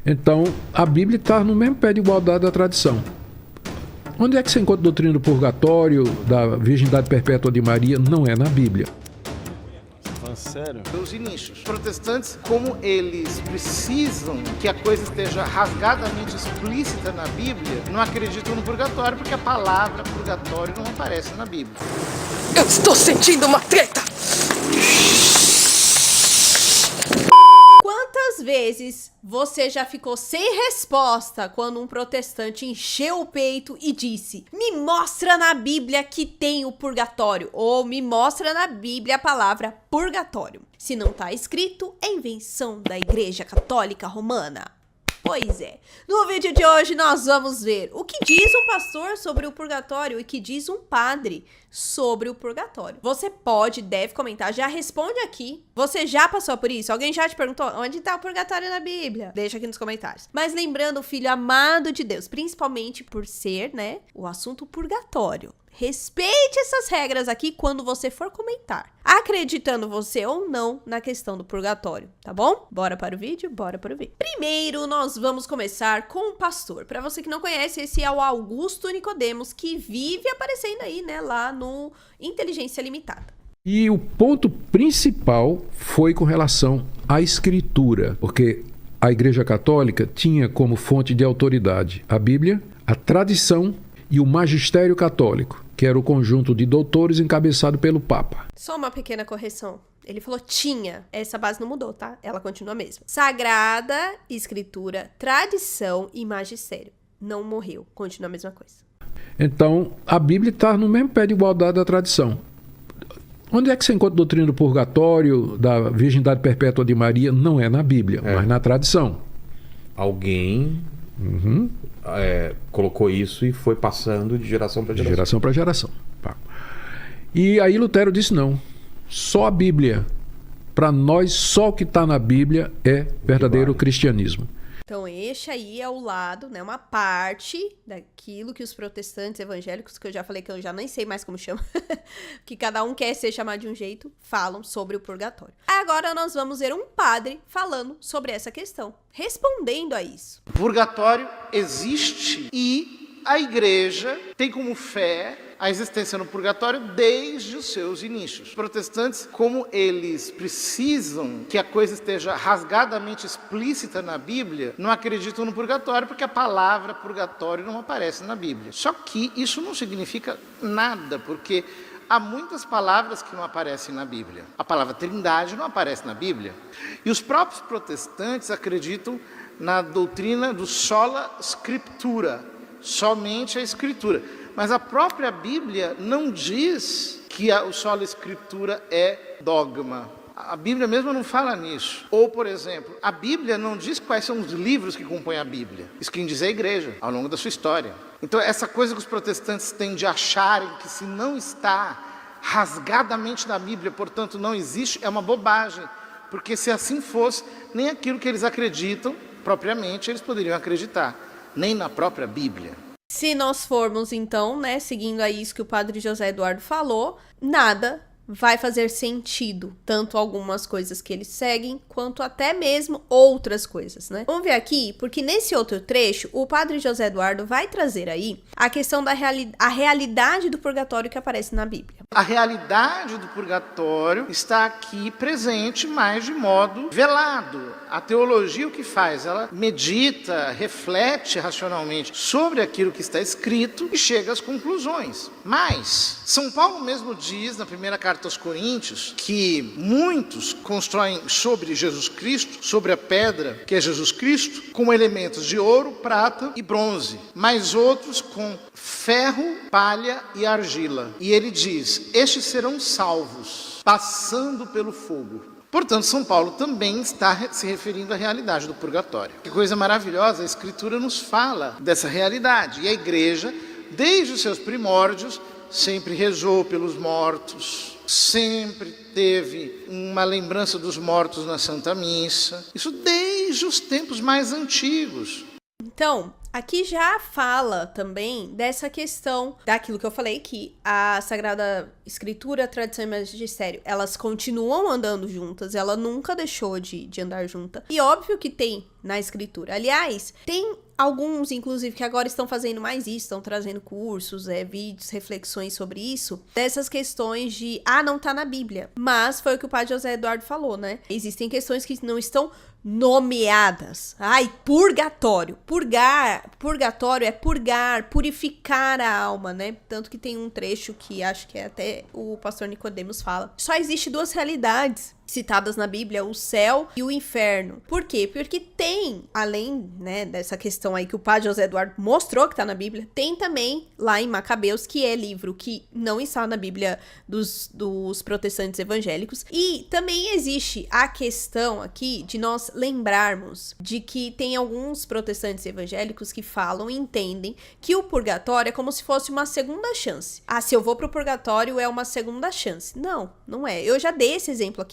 Então, a Bíblia está no mesmo pé de igualdade da tradição. Onde é que você encontra a doutrina do purgatório, da virgindade perpétua de Maria? Não é na Bíblia. Sério? Os inícios. Os protestantes, como eles precisam que a coisa esteja rasgadamente explícita na Bíblia, não acreditam no purgatório porque a palavra purgatório não aparece na Bíblia. Eu estou sentindo uma treta! Quantas vezes você já ficou sem resposta quando um protestante encheu o peito e disse: me mostra na Bíblia que tem o purgatório, ou me mostra na Bíblia a palavra purgatório? Se não tá escrito, é invenção da Igreja Católica Romana. Pois é, no vídeo de hoje nós vamos ver o que diz um pastor sobre o purgatório e o que diz um padre sobre o purgatório. Você deve comentar, já responde aqui. Você já passou por isso? Alguém já te perguntou onde está o purgatório na Bíblia? Deixa aqui nos comentários. Mas lembrando, filho amado de Deus, principalmente por ser, o assunto purgatório. Respeite essas regras aqui quando você for comentar, acreditando você ou não na questão do purgatório, tá bom? Bora para o vídeo? Bora para o vídeo. Primeiro, nós vamos começar com o pastor. Para você que não conhece, esse é o Augusto Nicodemos, que vive aparecendo aí, lá no Inteligência Limitada. E o ponto principal foi com relação à escritura, porque a Igreja Católica tinha como fonte de autoridade a Bíblia, a tradição e o magistério católico, que era o conjunto de doutores encabeçado pelo Papa. Só uma pequena correção. Ele falou tinha. Essa base não mudou, tá? Ela continua a mesma. Sagrada, Escritura, tradição e magistério. Não morreu. Continua a mesma coisa. Então, a Bíblia está no mesmo pé de igualdade da tradição. Onde é que você encontra a doutrina do purgatório, da virgindade perpétua de Maria? Não é na Bíblia, mas na tradição. Alguém colocou isso e foi passando de geração para geração. De geração para geração. Tá. E aí Lutero disse não. Só a Bíblia. Para nós, só o que está na Bíblia é verdadeiro cristianismo. Então, este aí é o lado, uma parte daquilo que os protestantes evangélicos, que eu já falei que eu já nem sei mais como chama, que cada um quer ser chamado de um jeito, falam sobre o purgatório. Agora nós vamos ver um padre falando sobre essa questão, respondendo a isso. O purgatório existe e a Igreja tem como fé a existência no purgatório desde os seus inícios. Os protestantes, como eles precisam que a coisa esteja rasgadamente explícita na Bíblia, não acreditam no purgatório porque a palavra purgatório não aparece na Bíblia. Só que isso não significa nada, porque há muitas palavras que não aparecem na Bíblia. A palavra trindade não aparece na Bíblia. E os próprios protestantes acreditam na doutrina do sola scriptura, somente a Escritura. Mas a própria Bíblia não diz que o sola escritura é dogma. A Bíblia mesmo não fala nisso. Ou, por exemplo, a Bíblia não diz quais são os livros que compõem a Bíblia. Isso quem diz é a Igreja, ao longo da sua história. Então, essa coisa que os protestantes têm de acharem que se não está rasgadamente na Bíblia, portanto não existe, é uma bobagem. Porque se assim fosse, nem aquilo que eles acreditam, propriamente, eles poderiam acreditar. Nem na própria Bíblia. Se nós formos, então, seguindo aí isso que o padre José Eduardo falou, nada vai fazer sentido, tanto algumas coisas que eles seguem, quanto até mesmo outras coisas, Vamos ver aqui, porque nesse outro trecho, o padre José Eduardo vai trazer aí a questão da realidade do purgatório que aparece na Bíblia. A realidade do purgatório está aqui presente, mas de modo velado. A teologia o que faz? Ela medita, reflete racionalmente sobre aquilo que está escrito e chega às conclusões. Mas São Paulo mesmo diz, na primeira carta aos Coríntios, que muitos constroem sobre Jesus Cristo, sobre a pedra que é Jesus Cristo, com elementos de ouro, prata e bronze, mas outros com ferro, palha e argila. E ele diz, estes serão salvos, passando pelo fogo. Portanto, São Paulo também está se referindo à realidade do purgatório. Que coisa maravilhosa, a Escritura nos fala dessa realidade. E a Igreja, desde os seus primórdios, sempre rezou pelos mortos, sempre teve uma lembrança dos mortos na Santa Missa. Isso desde os tempos mais antigos. Então, Aqui já fala também dessa questão daquilo que eu falei, que a Sagrada Escritura, a tradição e magistério, elas continuam andando juntas, ela nunca deixou de andar junta. E óbvio que tem na Escritura. Aliás, tem alguns, inclusive, que agora estão fazendo mais isso, estão trazendo cursos, vídeos, reflexões sobre isso, dessas questões de, não tá na Bíblia. Mas foi o que o padre José Eduardo falou, né? Existem questões que não estão nomeadas. Purgatório. Purgatório é purgar, purificar a alma, né? Tanto que tem um trecho que acho que até o pastor Nicodemos fala. Só existe 2 realidades citadas na Bíblia, o céu e o inferno. Por quê? Porque tem, além, né, dessa questão aí que o padre José Eduardo mostrou que tá na Bíblia, tem também lá em Macabeus, que é livro que não está na Bíblia dos protestantes evangélicos. E também existe a questão aqui de nós lembrarmos de que tem alguns protestantes evangélicos que falam e entendem que o purgatório é como se fosse uma segunda chance. Se eu vou pro purgatório é uma segunda chance. Não, não é. Eu já dei esse exemplo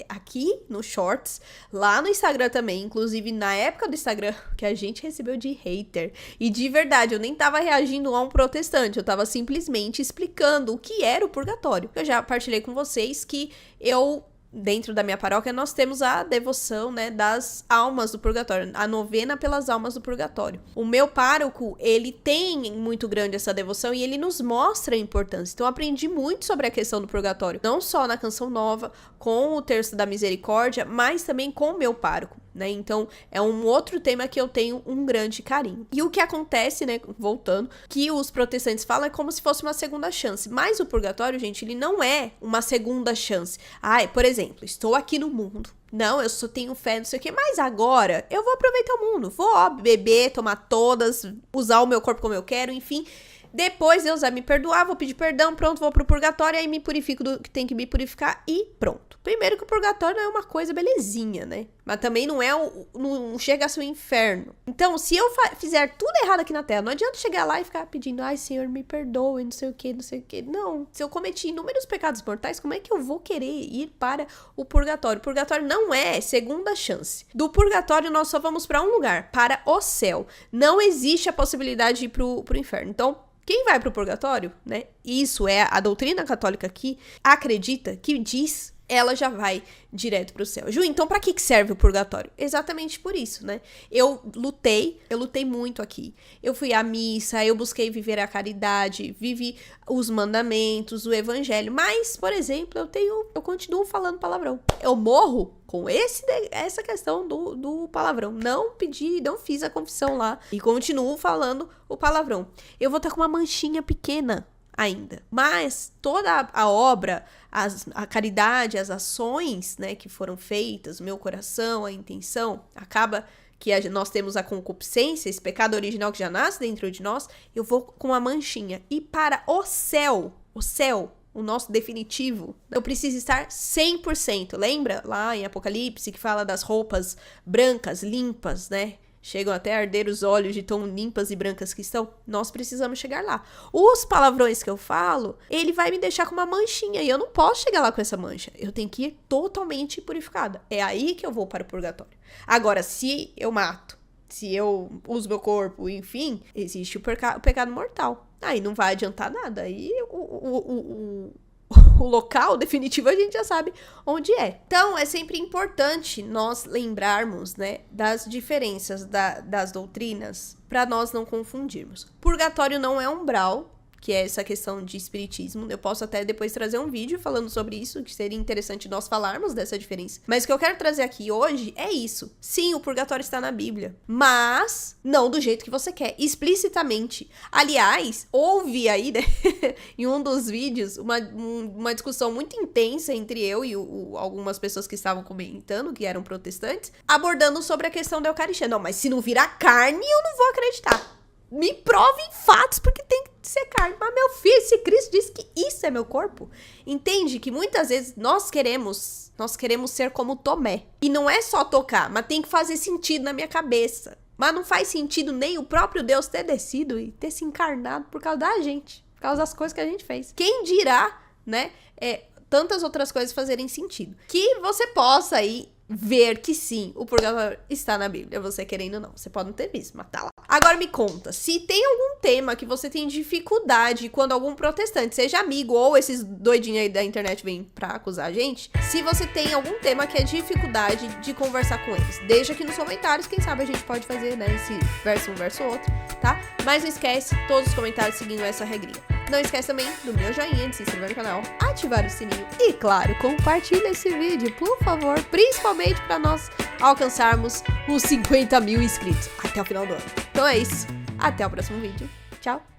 aqui no Shorts, lá no Instagram também, inclusive na época do Instagram que a gente recebeu de hater, e de verdade, eu nem tava reagindo a um protestante, eu tava simplesmente explicando o que era o purgatório. Eu já partilhei com vocês que dentro da minha paróquia, nós temos a devoção, né, das almas do purgatório, a novena pelas almas do purgatório. O meu pároco, ele tem muito grande essa devoção e ele nos mostra a importância. Então, eu aprendi muito sobre a questão do purgatório, não só na Canção Nova, com o Terço da Misericórdia, mas também com o meu pároco, né? Então, é um outro tema que eu tenho um grande carinho. E o que acontece, né, voltando, que os protestantes falam é como se fosse uma segunda chance. Mas o purgatório, gente, ele não é uma segunda chance. Por exemplo, estou aqui no mundo. Não, eu só tenho fé, não sei o quê, mas agora eu vou aproveitar o mundo. Vou, beber, tomar todas, usar o meu corpo como eu quero, enfim. Depois Deus vai me perdoar, vou pedir perdão, pronto, vou pro purgatório, aí me purifico do que tem que me purificar e pronto. Primeiro que o purgatório não é uma coisa belezinha, né? Mas também não chega a ser um inferno. Então, se eu fizer tudo errado aqui na Terra, não adianta chegar lá e ficar pedindo, Senhor, me perdoe, não sei o que, não sei o que. Não, se eu cometi inúmeros pecados mortais, como é que eu vou querer ir para o purgatório? O purgatório não é segunda chance. Do purgatório, nós só vamos para um lugar, para o céu. Não existe a possibilidade de ir pro inferno. Então, quem vai pro purgatório, né? Isso é a doutrina católica que acredita, que diz, ela já vai direto pro céu. Ju, então pra que serve o purgatório? Exatamente por isso, né? Eu lutei muito aqui. Eu fui à missa, eu busquei viver a caridade, vivi os mandamentos, o evangelho. Mas, por exemplo, eu continuo falando palavrão. Eu morro com essa questão do palavrão. Não fiz a confissão lá e continuo falando o palavrão. Eu vou estar com uma manchinha pequena ainda. Mas toda a obra, a caridade, as ações, né, que foram feitas, o meu coração, a intenção, acaba que nós temos a concupiscência, esse pecado original que já nasce dentro de nós, eu vou com uma manchinha. E para o céu, o nosso definitivo, eu preciso estar 100%. Lembra lá em Apocalipse que fala das roupas brancas, limpas, né? Chegam até a arder os olhos de tão limpas e brancas que estão. Nós precisamos chegar lá. Os palavrões que eu falo, ele vai me deixar com uma manchinha. E eu não posso chegar lá com essa mancha. Eu tenho que ir totalmente purificada. É aí que eu vou para o purgatório. Agora, se eu mato, se eu uso meu corpo, enfim, existe o pecado mortal. Aí não vai adiantar nada. Aí o local definitivo a gente já sabe onde é. Então, é sempre importante nós lembrarmos, né, das diferenças das doutrinas para nós não confundirmos. Purgatório não é umbral, que é essa questão de espiritismo. Eu posso até depois trazer um vídeo falando sobre isso, que seria interessante nós falarmos dessa diferença. Mas o que eu quero trazer aqui hoje é isso. Sim, o purgatório está na Bíblia, mas não do jeito que você quer, explicitamente. Aliás, houve aí, né, em um dos vídeos, uma discussão muito intensa entre eu e algumas pessoas que estavam comentando, que eram protestantes, abordando sobre a questão da Eucaristia. Não, mas se não virar carne, eu não vou acreditar. Me provem fatos, porque tem que ser carne. Mas, meu filho, se Cristo disse que isso é meu corpo, entende que muitas vezes nós queremos ser como Tomé. E não é só tocar, mas tem que fazer sentido na minha cabeça. Mas não faz sentido nem o próprio Deus ter descido e ter se encarnado por causa da gente, por causa das coisas que a gente fez. Quem dirá, né, tantas outras coisas fazerem sentido. Que você possa aí ver que sim, o purgatório está na Bíblia, você querendo ou não. Você pode não ter visto, mas tá lá. Agora me conta, se tem algum tema que você tem dificuldade quando algum protestante, seja amigo ou esses doidinhos aí da internet vêm pra acusar a gente, se você tem algum tema que é dificuldade de conversar com eles, deixa aqui nos comentários, quem sabe a gente pode fazer, né, esse verso um, verso outro, tá? Mas não esquece, todos os comentários seguindo essa regrinha. Não esquece também do meu joinha, de se inscrever no canal, ativar o sininho e, claro, compartilha esse vídeo, por favor, principalmente para nós alcançarmos os 50 mil inscritos até o final do ano. Então é isso, até o próximo vídeo, tchau!